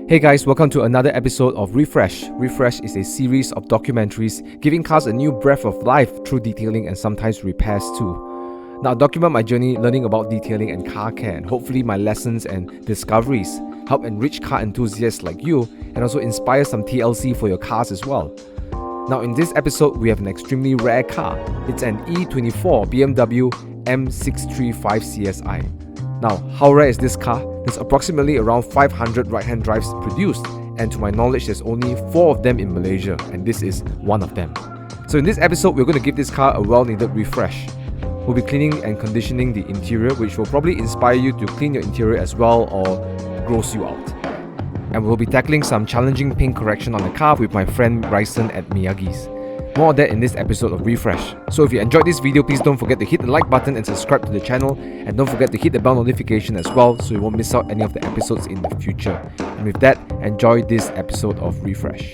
Hey guys, welcome to another episode of Refresh. Refresh is a series of documentaries giving cars a new breath of life through detailing and sometimes repairs too. Now, I document my journey learning about detailing and car care, and hopefully my lessons and discoveries help enrich car enthusiasts like you and also inspire some TLC for your cars as well. Now, in this episode, we have an extremely rare car. It's an E24 BMW M635CSi. Now, how rare is this car? There's approximately around 500 right-hand drives produced, and to my knowledge, there's only 4 of them in Malaysia, and this is one of them. So in this episode, we're going to give this car a well-needed refresh. We'll be cleaning and conditioning the interior, which will probably inspire you to clean your interior as well or gross you out. And we'll be tackling some challenging paint correction on the car with my friend Rhysson at Miyagi's. More of that in this episode of Refresh. So if you enjoyed this video, please don't forget to hit the like button and subscribe to the channel, and don't forget to hit the bell notification as well so you won't miss out any of the episodes in the future. And with that, enjoy this episode of Refresh.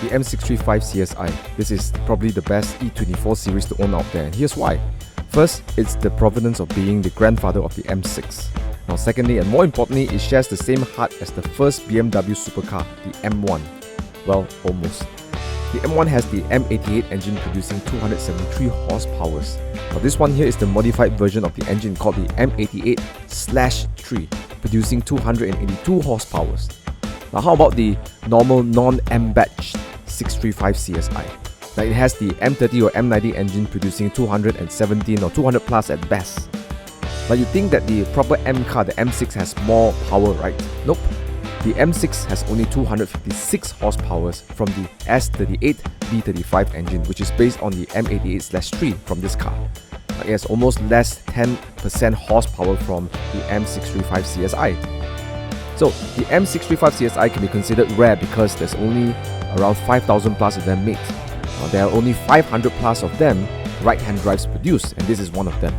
The M635CSi. This is probably the best E24 series to own out there, and here's why. First, it's the provenance of being the grandfather of the M6. Now secondly, and more importantly, it shares the same heart as the first BMW supercar, the M1. Well, almost. The M1 has the M88 engine producing 273 horsepower. Now this one here is the modified version of the engine called the M88/3, producing 282 horsepower. Now how about the normal non-M batch 635CSi? Now it has the M30 or M90 engine producing 217 or 200 plus at best. Now you think that the proper M car, the M6, has more power, right? Nope. The M6 has only 256 horsepower from the S38 B35 engine, which is based on the M88/3 from this car. Now it has almost less 10% horsepower from the M635CSi. So the M635CSi can be considered rare because there's only around 5,000 plus of them made. There are only 500 plus of them right-hand drives produced, and this is one of them.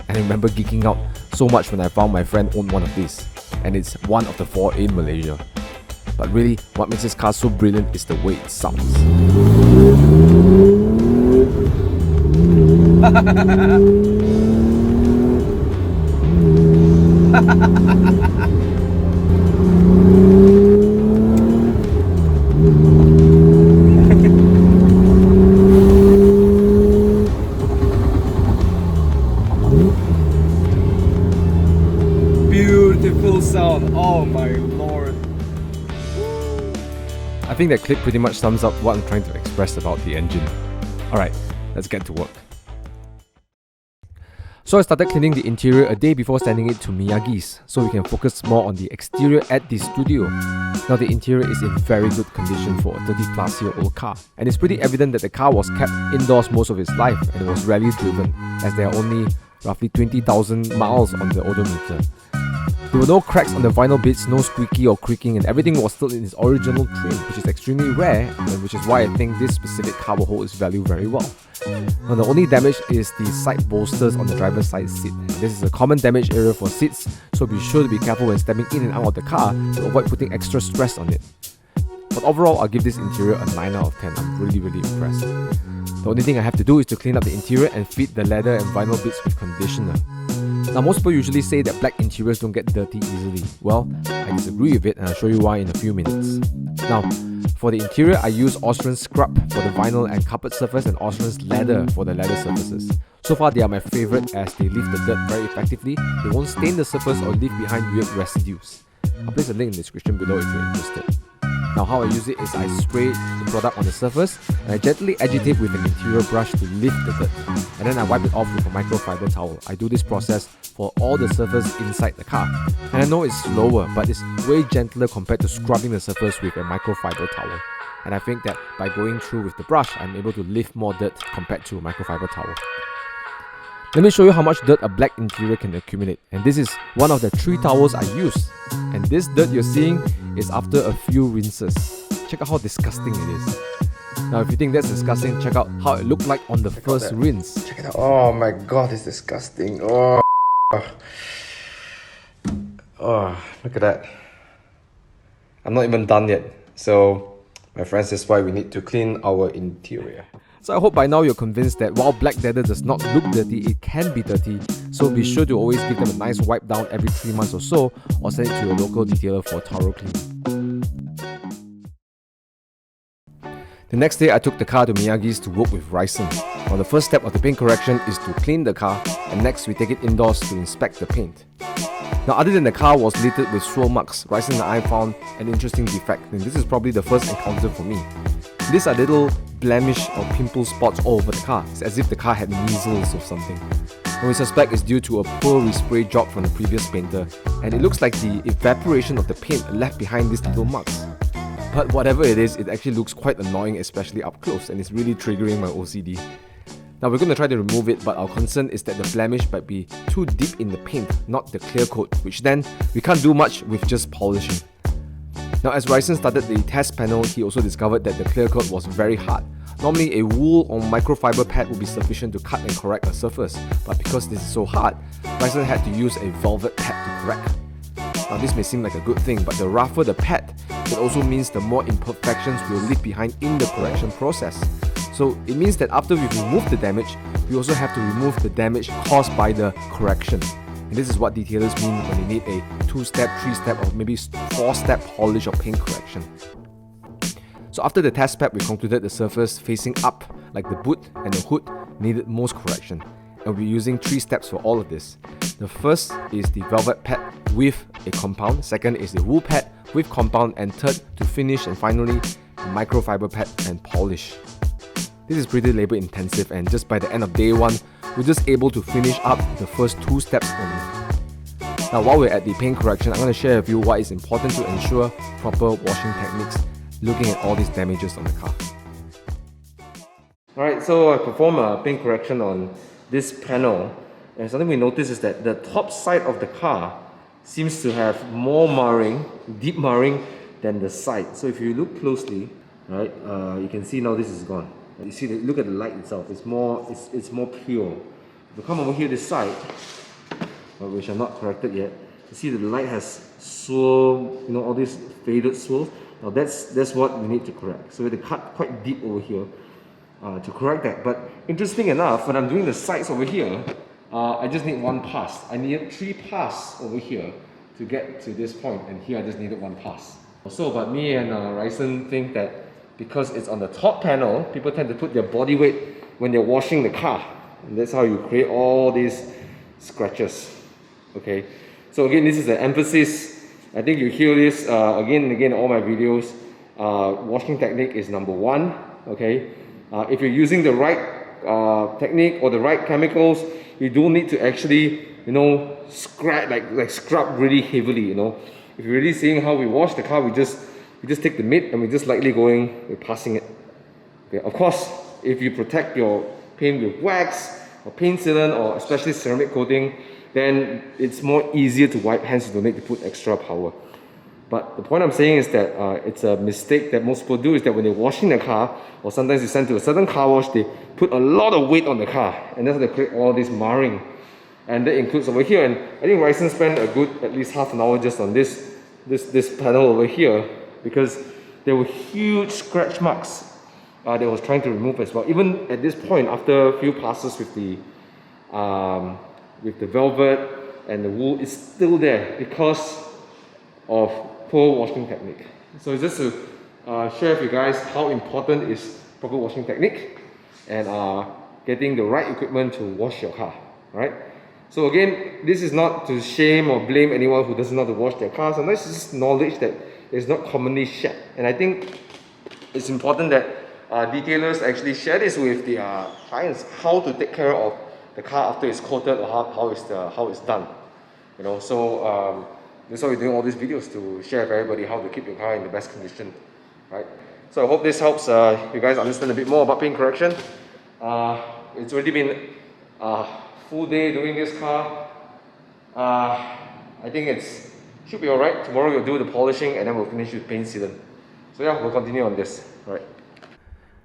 And I remember geeking out so much when I found my friend owned one of these, and it's one of the 4 in Malaysia. But really, what makes this car so brilliant is the way it sounds. Beautiful sound, oh my lord. I think that clip pretty much sums up what I'm trying to express about the engine. Alright, let's get to work. So I started cleaning the interior a day before sending it to Miyagi's, so we can focus more on the exterior at the studio. Now the interior is in very good condition for a 30 plus year old car, and it's pretty evident that the car was kept indoors most of its life and it was rarely driven, as there are only roughly 20,000 miles on the odometer. There were no cracks on the vinyl bits, no squeaky or creaking, and everything was still in its original trim, which is extremely rare, and which is why I think this specific car will hold its value very well. Now the only damage is the side bolsters on the driver's side seat. This is a common damage area for seats, so be sure to be careful when stepping in and out of the car to avoid putting extra stress on it. But overall, I'll give this interior a 9 out of 10. I'm really impressed. The only thing I have to do is to clean up the interior and feed the leather and vinyl bits with conditioner. Now most people usually say that black interiors don't get dirty easily. Well, I disagree with it, and I'll show you why in a few minutes. Now, for the interior, I use Rhysson scrub for the vinyl and carpet surface and Rhysson leather for the leather surfaces. So far they are my favourite as they leave the dirt very effectively, they won't stain the surface or leave behind weird residues. I'll place a link in the description below if you're interested. Now how I use it is I spray the product on the surface and I gently agitate with an interior brush to lift the dirt, and then I wipe it off with a microfiber towel. I do this process for all the surface inside the car, and I know it's slower, but it's way gentler compared to scrubbing the surface with a microfiber towel. And I think that by going through with the brush, I'm able to lift more dirt compared to a microfiber towel. Let me show you how much dirt a black interior can accumulate, and this is one of the 3 towels I use. And this dirt you're seeing is after a few rinses. Check out how disgusting it is. Now if you think that's disgusting, check out how it looked like on the first rinse. Check it out. Oh my god, it's disgusting. Oh, look at that. I'm not even done yet. So, my friends, that's why we need to clean our interior. So I hope by now you're convinced that while black leather does not look dirty, it can be dirty. So be sure to always give them a nice wipe down every 3 months or so, or send it to your local detailer for a thorough clean. The next day, I took the car to Miyagi's to work with Rhysson. Now the first step of the paint correction is to clean the car, and next we take it indoors to inspect the paint. Now other than the car was littered with swirl marks, Rhysson and I found an interesting defect, and this is probably the first encounter for me. These are little blemish or pimple spots all over the car. It's as if the car had measles or something. And we suspect it's due to a poor respray job from the previous painter, and it looks like the evaporation of the paint left behind these little marks. But whatever it is, it actually looks quite annoying, especially up close, and it's really triggering my OCD. Now we're going to try to remove it, but our concern is that the blemish might be too deep in the paint, not the clear coat, which then we can't do much with just polishing. Now as Rhysson started the test panel, he also discovered that the clear coat was very hard. Normally a wool or microfiber pad would be sufficient to cut and correct a surface, but because this is so hard, Rhysson had to use a velvet pad to correct. Now this may seem like a good thing, but the rougher the pad, it also means the more imperfections will leave behind in the correction process. So it means that after we've removed the damage, we also have to remove the damage caused by the correction. And this is what detailers mean when they need a 2-step, 3-step or maybe 4-step polish or paint correction. So after the test pad, we concluded the surface facing up, like the boot and the hood, needed most correction. And we're using 3 steps for all of this. The first is the velvet pad with a compound, second is the wool pad with compound, and third, to finish and finally, a microfiber pad and polish. This is pretty labor intensive, and just by the end of day 1, we're just able to finish up the first 2 steps only. Now while we're at the paint correction, I'm going to share with you why it's important to ensure proper washing techniques looking at all these damages on the car. Alright, so I performed a paint correction on this panel, and something we notice is that the top side of the car seems to have more marring, deep marring, than the side. So if you look closely, right, you can see now this is gone. You see, look at the light itself. It's more pure. If you come over here this side, which I'm not corrected yet, you see that the light has swirl, all these faded swirls. Now that's what we need to correct. So we have to cut quite deep over here to correct that. But interesting enough, when I'm doing the sides over here, I just need 1 pass. I needed 3 passes over here to get to this point, and here I just needed 1 pass. So, but me and Rhysson think that because it's on the top panel, people tend to put their body weight when they're washing the car. And that's how you create all these scratches. Okay, so again, this is an emphasis. I think you hear this again and again in all my videos. Washing technique is number 1. Okay, if you're using the right technique or the right chemicals, you don't need to actually, scrub really heavily. If you're really seeing how we wash the car, we just take the mitt and we're just lightly we're passing it. Okay, of course, if you protect your paint with wax or paint sealant or especially ceramic coating, then it's more easier to wipe, hence you don't need to put extra power. But the point I'm saying is that it's a mistake that most people do, is that when they're washing the car, or sometimes they send to a certain car wash, they put a lot of weight on the car, and that's how they create all this marring. And that includes over here, and I think Rhysson spent a good at least half an hour just on this panel over here, because there were huge scratch marks that I was trying to remove as well. Even at this point, after a few passes with the velvet and the wool, it's still there because of poor washing technique. So just to share with you guys how important is proper washing technique and getting the right equipment to wash your car, right? So again, this is not to shame or blame anyone who doesn't know how to wash their car. Sometimes it's just knowledge that is not commonly shared. And I think it's important that detailers actually share this with their clients, how to take care of the car after it's coated, or how it's done. So that's why we're doing all these videos, to share with everybody how to keep your car in the best condition, right? So I hope this helps you guys understand a bit more about paint correction. It's already been a full day doing this car. I think it should be alright. Tomorrow we'll do the polishing and then we'll finish with paint sealant. So yeah, we'll continue on this, right?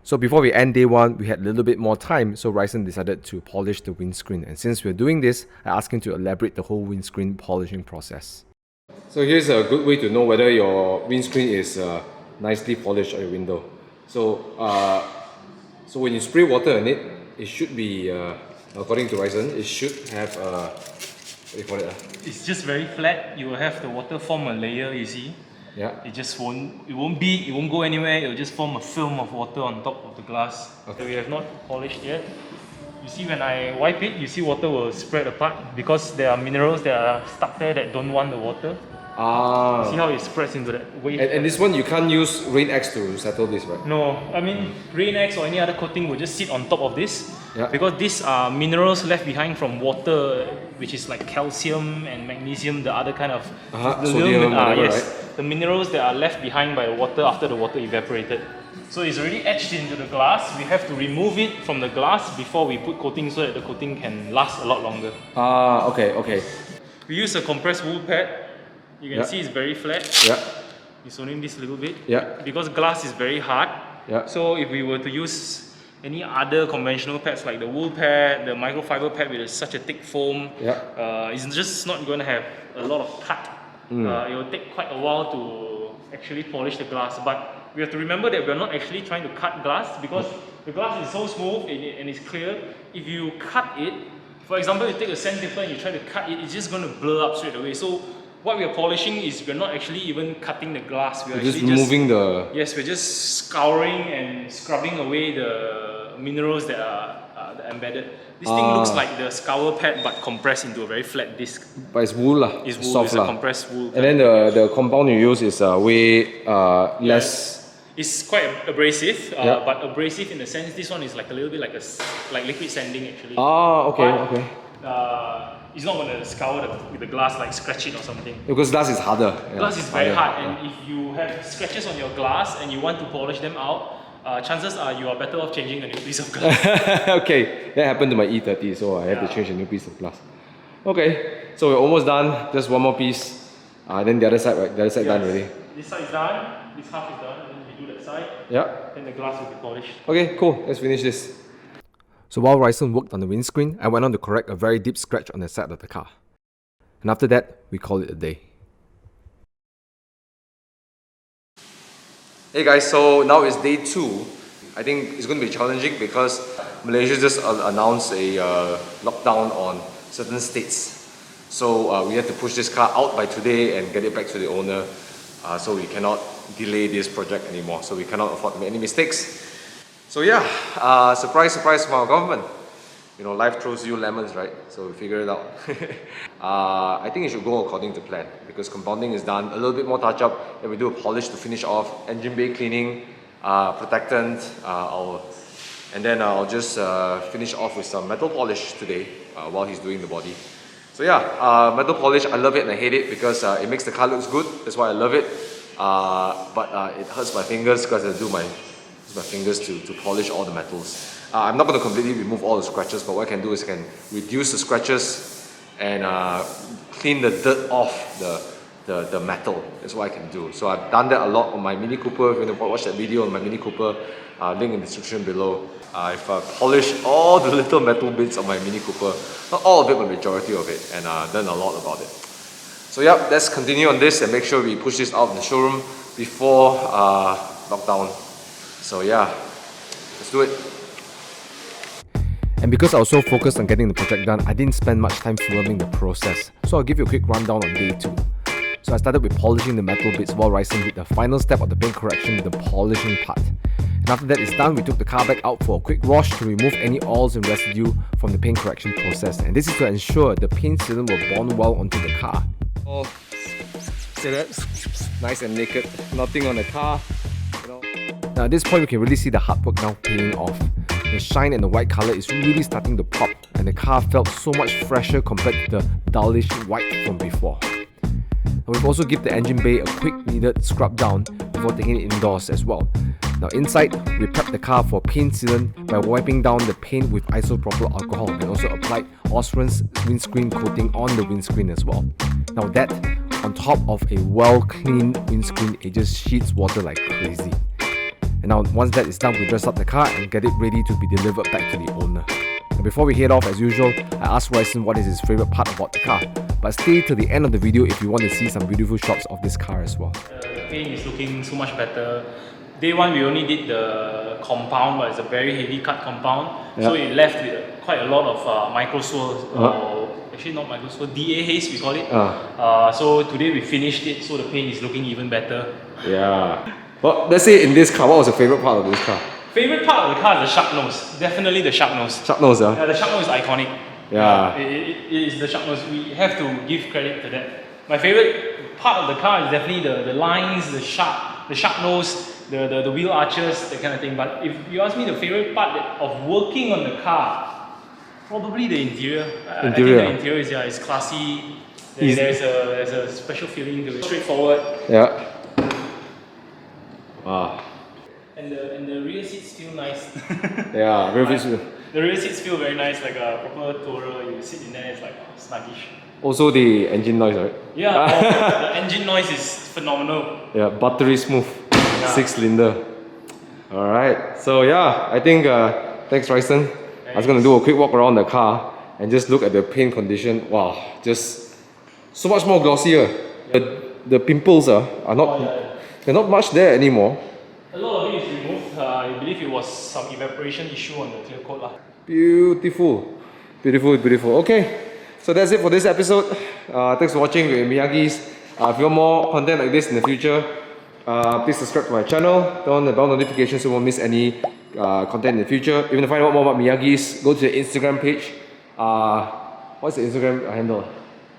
So before we end day one, we had a little bit more time, so Rhysson decided to polish the windscreen. And since we're doing this, I asked him to elaborate the whole windscreen polishing process. So here's a good way to know whether your windscreen is nicely polished on your window. So when you spray water on it, it should be, according to Rhysson, it should have, what do you call it? It's just very flat. You will have the water form a layer, you see. Yeah. It won't go anywhere. It will just form a film of water on top of the glass. Okay. So we have not polished yet. You see, when I wipe it, you see water will spread apart because there are minerals that are stuck there that don't want the water. Ah. See how it spreads into that way. And this one you can't use Rain X to settle this, right? No, I mean Rain X or any other coating will just sit on top of this. Yeah. Because these are minerals left behind from water, which is like calcium and magnesium, the other kind of sodium, whatever, yes, right? the minerals that are left behind by the water after the water evaporated. So it's already etched into the glass. We have to remove it from the glass before we put coating so that the coating can last a lot longer. Ah, okay. We use a compressed wool pad. You can see it's very flat. Yeah. It's only this little bit. Yeah. Because glass is very hard. Yeah. So if we were to use any other conventional pads like the wool pad, the microfiber pad with such a thick foam, it's just not going to have a lot of cut. It will take quite a while to actually polish the glass. But we have to remember that we're not actually trying to cut glass because the glass is so smooth and it's clear. If you cut it, for example, you take a sandpaper and you try to cut it, it's just going to blur up straight away. So what we are polishing is we're not actually even cutting the glass. We're just removing the... Yes, we're just scouring and scrubbing away the minerals that are embedded. This thing looks like the scour pad but compressed into a very flat disc. But it's wool lah. It's wool, soft it's a compressed wool pad. And then the compound you use is way less... It's quite abrasive, but abrasive in the sense this one is like a little bit like liquid sanding actually. Ah, okay. It's not going to scour with the glass, like scratch it or something. Because glass is harder. Glass is very hard, and if you have scratches on your glass and you want to polish them out, chances are you are better off changing a new piece of glass. Okay, that happened to my E30, so I had to change a new piece of glass. Okay, so we're almost done. Just one more piece. Then the other side, right? The other side done already. This side is done. This half is done. And then we do that side. Yeah. Then the glass will be polished. Okay, cool. Let's finish this. So while Rhysson worked on the windscreen, I went on to correct a very deep scratch on the side of the car. And after that, we call it a day. Hey guys, so now it's day 2. I think it's going to be challenging because Malaysia just announced a lockdown on certain states. So we have to push this car out by today and get it back to the owner. So we cannot delay this project anymore. So we cannot afford to make any mistakes. So yeah, surprise from our government. You know, life throws you lemons, right? So we figure it out. I think it should go according to plan because compounding is done, a little bit more touch up, then we do a polish to finish off, engine bay cleaning, protectant, and then I'll just finish off with some metal polish today while he's doing the body. So yeah, metal polish, I love it and I hate it because it makes the car looks good, that's why I love it. But it hurts my fingers because I do my fingers to polish all the metals. I'm not going to completely remove all the scratches, but what I can do is I can reduce the scratches and clean the dirt off the metal. That's what I can do. So I've done that a lot on my Mini Cooper. If you want to watch that video on my Mini Cooper, link in the description below. I've polished all the little metal bits of my Mini Cooper. Not all of it, but majority of it, and done a lot about it. So yeah, let's continue on this and make sure we push this out in the showroom before lockdown. So yeah, let's do it. And because I was so focused on getting the project done, I didn't spend much time filming the process. So I'll give you a quick rundown on day 2. So I started with polishing the metal bits while Rhysson did the final step of the paint correction, the polishing part. And after that is done, we took the car back out for a quick wash to remove any oils and residue from the paint correction process. And this is to ensure the paint sealant will bond well onto the car. Oh, see that? Nice and naked, nothing on the car. Now at this point we can really see the hard work now paying off. The shine and the white colour is really starting to pop and the car felt so much fresher compared to the dullish white from before. And we've also given the engine bay a quick needed scrub down before taking it indoors as well. Now inside, we prepped the car for paint sealant by wiping down the paint with isopropyl alcohol and also applied Osram's windscreen coating on the windscreen as well. Now that, on top of a well-cleaned windscreen, it just sheets water like crazy. And now once that is done, we dress up the car and get it ready to be delivered back to the owner. And before we head off, as usual, I asked Rhysson what is his favourite part about the car. But stay till the end of the video if you want to see some beautiful shots of this car as well. The paint is looking so much better. Day one we only did the compound, but it's a very heavy cut compound, so it left with quite a lot of micro swirls, actually not micro swirl, DA haze we call it. So today we finished it, so the paint is looking even better. Yeah. Well, let's say in this car, what was your favourite part of this car? Favourite part of the car is the shark nose. Definitely the shark nose. Shark nose, Yeah, the shark nose is iconic. Yeah. It is the shark nose. We have to give credit to that. My favourite part of the car is definitely the lines, the shark nose, the wheel arches, that kind of thing. But if you ask me the favourite part of working on the car, probably the interior. I think the interior is classy. There's a special feeling to it. Straightforward. Yeah. Wow. And the rear seats feel nice. Yeah, rear seats. The rear seats feel very nice, like a proper tourer. You sit in there, it's like snuggish. Also the engine noise, right? Yeah, the engine noise is phenomenal. Yeah, buttery smooth, 6-cylinder. Alright, so yeah, I think thanks Rhysson. I was going to do a quick walk around the car and just look at the paint condition. Wow, just so much more glossier. The pimples are not, they're not much there anymore. A lot of it is removed. I believe it was some evaporation issue on the clear coat. Beautiful, beautiful, beautiful. Okay, so that's it for this episode. Thanks for watching with Miyagi's. If you want more content like this in the future, please subscribe to my channel. Turn on the bell notifications so you won't miss any content in the future. If you want to find out more about Miyagi's, go to the Instagram page. What's the Instagram handle?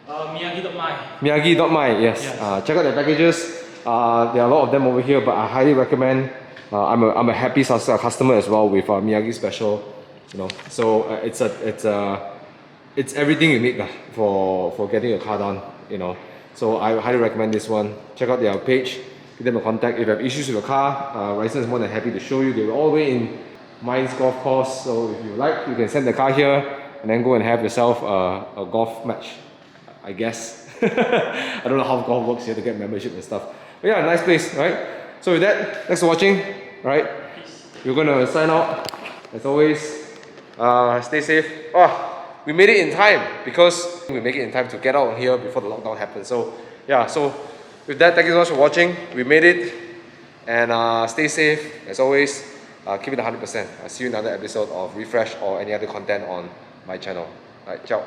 Miyagi.my. Miyagi.my, yes. Check out their packages. There are a lot of them over here, but I highly recommend. I'm a happy customer as well with Miyagi Special. You know, so it's everything you need for getting your car done. You know, so I highly recommend this one. Check out their page. Give them a contact. If you have issues with your car, Rhysson is more than happy to show you. They're all the way in Mines Golf Course. So if you like, you can send the car here and then go and have yourself a golf match, I guess. I don't know how golf works. You have to get membership and stuff. But yeah, nice place, right? So with that, thanks for watching, right? We're gonna sign out. As always, stay safe. We made it in time because we make it in time to get out here before the lockdown happens. So yeah, so with that, thank you so much for watching. We made it, and stay safe. As always, keep it 100%. I'll see you in another episode of Refresh or any other content on my channel. Alright, ciao.